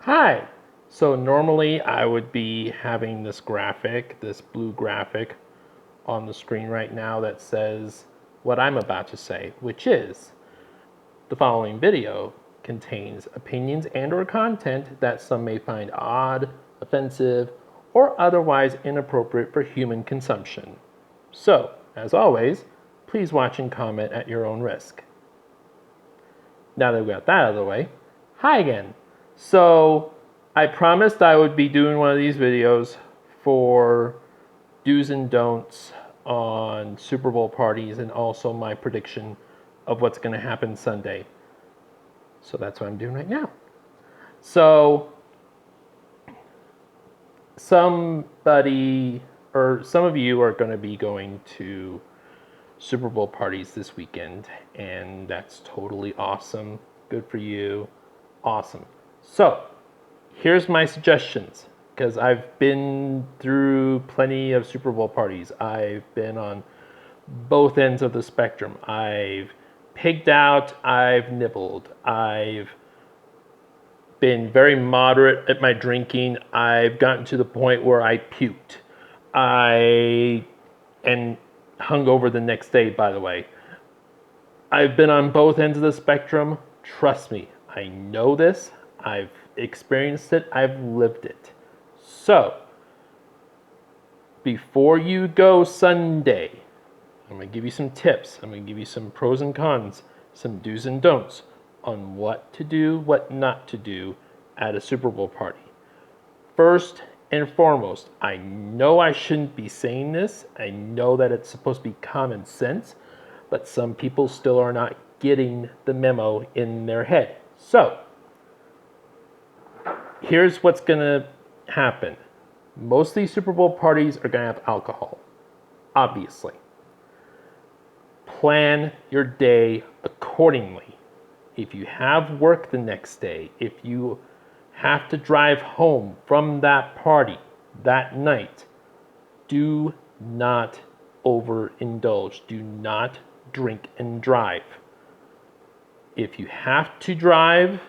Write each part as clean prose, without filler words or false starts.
Hi. So normally I would be having this graphic, this blue graphic on the screen right now that says what I'm about to say, which is the following video contains opinions and or content that some may find odd, offensive, or otherwise inappropriate for human consumption. So, as always, please watch and comment at your own risk. Now that we got that out of the way, hi again. So I promised I would be doing one of these videos for do's and don'ts on Super Bowl parties and also my prediction of what's going to happen Sunday. So that's what I'm doing right now. So somebody or some of you are going to be going to Super Bowl parties this weekend, and that's totally awesome. Good for you. Awesome. So, here's my suggestions because I've been through plenty of Super Bowl parties. I've been on both ends of the spectrum. I've pigged out, I've nibbled, I've been very moderate at my drinking. I've gotten to the point where I puked. And hung over the next day, by the way. I've been on both ends of the spectrum. Trust me, I know this. I've experienced it. I've lived it. So, before you go Sunday, I'm going to give you some tips. I'm going to give you some pros and cons, some do's and don'ts on what to do, what not to do at a Super Bowl party. First and foremost, I know I shouldn't be saying this. I know that it's supposed to be common sense, but some people still are not getting the memo in their head. So, here's what's going to happen. Most of these Super Bowl parties are going to have alcohol, obviously. Plan your day accordingly. If you have work the next day, if you have to drive home from that party that night, do not overindulge. Do not drink and drive. If you have to drive,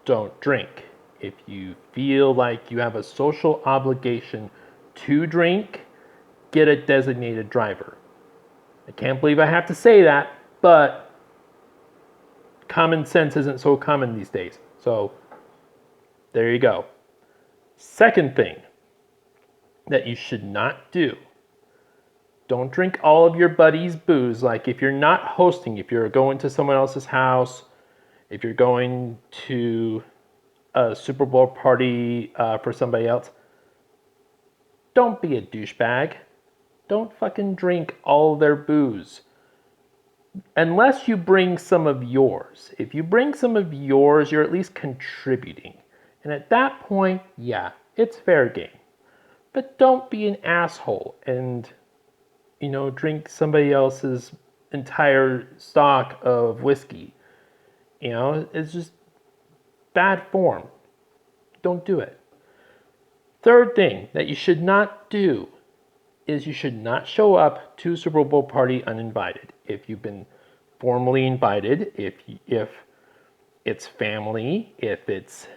don't drink. If you feel like you have a social obligation to drink, get a designated driver. I can't believe I have to say that, but common sense isn't so common these days. So there you go. Second thing that you should not do, don't drink all of your buddies' booze. Like if you're not hosting, if you're going to someone else's house, if you're going to a Super Bowl party for somebody else, don't be a douchebag. Don't fucking drink all their booze. Unless you bring some of yours. If you bring some of yours, you're at least contributing. And at that point, yeah, it's fair game. But don't be an asshole and, drink somebody else's entire stock of whiskey. It's just bad form. Don't do it. Third thing that you should not do is you should not show up to a Super Bowl party uninvited. If you've been formally invited, if it's family, if it's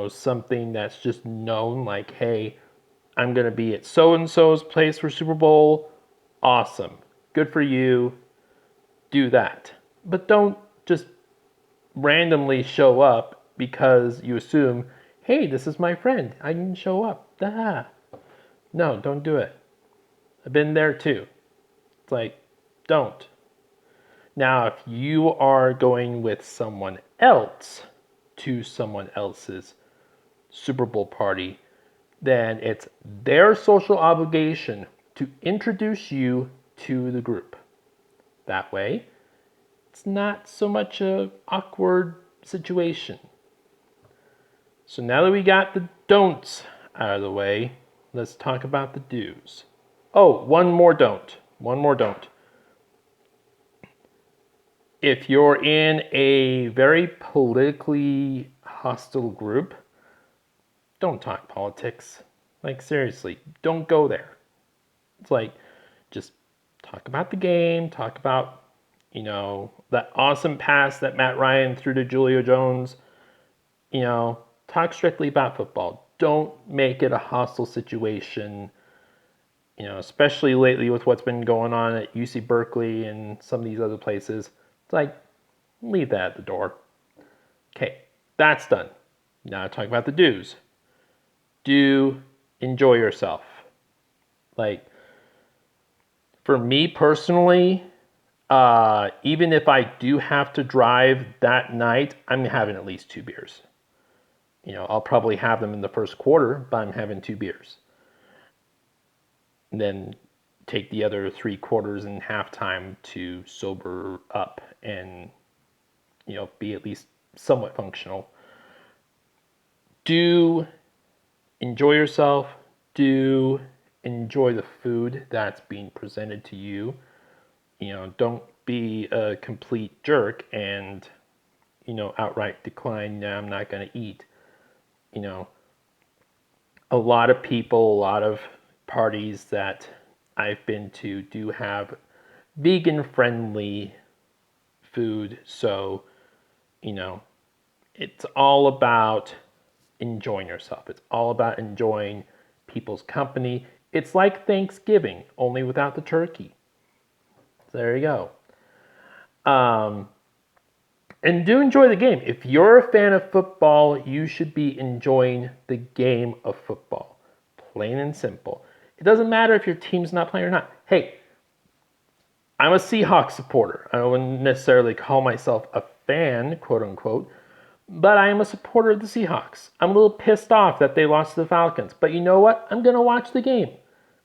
something that's just known, like, hey, I'm gonna be at so and so's place for Super Bowl. Awesome, good for you. Do that, but don't just randomly show up because you assume, hey, this is my friend. I didn't show up. Ah. No, don't do it. I've been there too. It's like, don't. Now, if you are going with someone else to someone else's Super Bowl party, then it's their social obligation to introduce you to the group. That way, it's not so much an awkward situation. So now that we got the don'ts out of the way, let's talk about the do's. Oh, one more don't. One more don't. If you're in a very politically hostile group, don't talk politics. Like, seriously, don't go there. It's like, just talk about the game, talk about, that awesome pass that Matt Ryan threw to Julio Jones, Talk strictly about football. Don't make it a hostile situation. Especially lately with what's been going on at UC Berkeley and some of these other places. It's like, leave that at the door. Okay, that's done. Now talk about the do's. Do enjoy yourself. Like, for me personally, even if I do have to drive that night, I'm having at least 2 beers. I'll probably have them in the first quarter, but I'm having 2 beers. And then take the other 3 quarters and halftime to sober up and, be at least somewhat functional. Do enjoy yourself. Do enjoy the food that's being presented to you. Don't be a complete jerk and, outright decline, no, I'm not going to eat. A lot of people, a lot of parties that I've been to do have vegan-friendly food. So, it's all about enjoying yourself. It's all about enjoying people's company. It's like Thanksgiving, only without the turkey. So there you go. And do enjoy the game. If you're a fan of football, you should be enjoying the game of football. Plain and simple. It doesn't matter if your team's not playing or not. Hey, I'm a Seahawks supporter. I wouldn't necessarily call myself a fan, quote unquote, but I am a supporter of the Seahawks. I'm a little pissed off that they lost to the Falcons. But you know what? I'm going to watch the game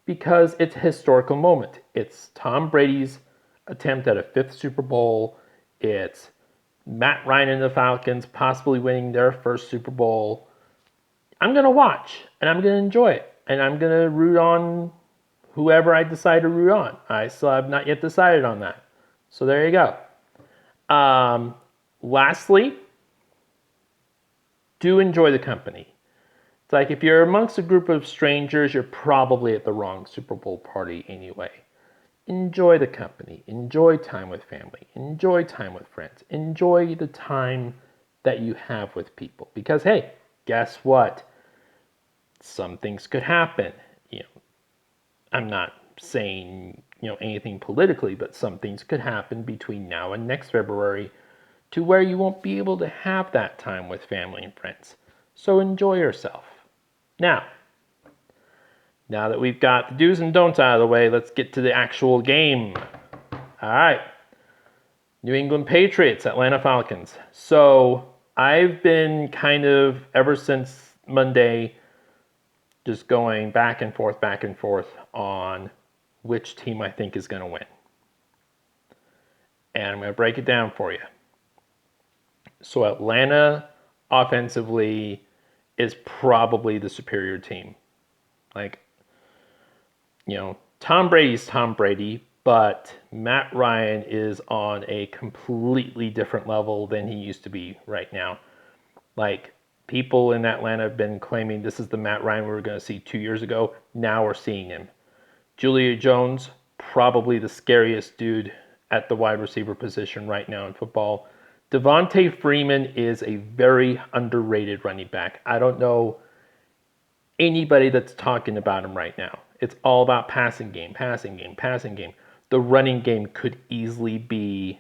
because it's a historical moment. It's Tom Brady's attempt at a 5th Super Bowl. It's Matt Ryan and the Falcons possibly winning their first Super Bowl. I'm going to watch and I'm going to enjoy it. And I'm going to root on whoever I decide to root on. I still have not yet decided on that. So there you go. Lastly, do enjoy the company. It's like if you're amongst a group of strangers, you're probably at the wrong Super Bowl party anyway. Enjoy the company. Enjoy time with family. Enjoy time with friends. Enjoy the time that you have with people. Because, hey, guess what? Some things could happen. I'm not saying, anything politically, but some things could happen between now and next February to where you won't be able to have that time with family and friends. So enjoy yourself. Now that we've got the do's and don'ts out of the way, let's get to the actual game. All right. New England Patriots, Atlanta Falcons. So I've been kind of, ever since Monday, just going back and forth on which team I think is going to win. And I'm going to break it down for you. So Atlanta, offensively, is probably the superior team. Tom Brady's Tom Brady, but Matt Ryan is on a completely different level than he used to be right now. People in Atlanta have been claiming this is the Matt Ryan we were going to see 2 years ago. Now we're seeing him. Julio Jones, probably the scariest dude at the wide receiver position right now in football. Devontae Freeman is a very underrated running back. I don't know anybody that's talking about him right now. It's all about passing game. The running game could easily be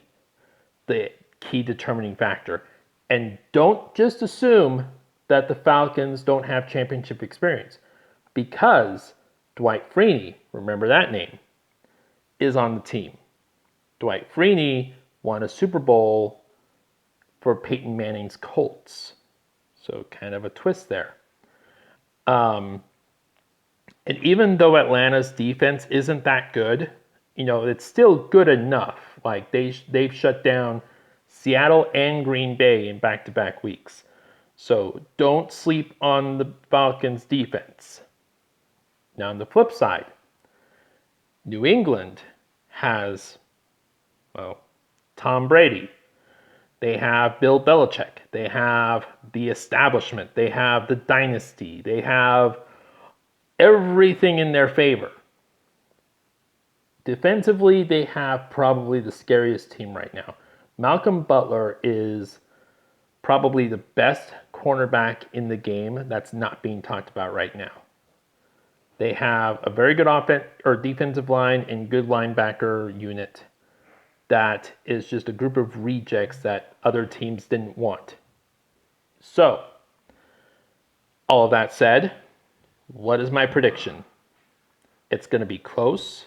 the key determining factor. And don't just assume that the Falcons don't have championship experience, because Dwight Freeney, remember that name, is on the team. Dwight Freeney won a Super Bowl for Peyton Manning's Colts. So kind of a twist there. And even though Atlanta's defense isn't that good, it's still good enough. They've shut down Seattle and Green Bay in back-to-back weeks. So don't sleep on the Falcons' defense. Now on the flip side, New England has, Tom Brady. They have Bill Belichick. They have the establishment. They have the dynasty. They have everything in their favor. Defensively, they have probably the scariest team right now. Malcolm Butler is probably the best cornerback in the game that's not being talked about right now. They have a very good offense or defensive line and good linebacker unit that is just a group of rejects that other teams didn't want. So, all of that said, what is my prediction? It's going to be close.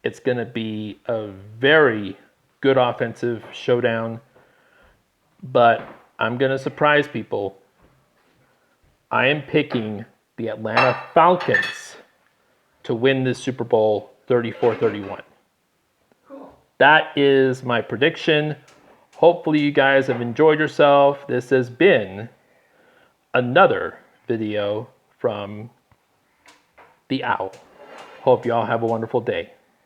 It's going to be a very good offensive showdown. But I'm going to surprise people. I am picking the Atlanta Falcons to win this Super Bowl 34-31. Cool. That is my prediction. Hopefully you guys have enjoyed yourself. This has been another video from the Owl. Hope you all have a wonderful day.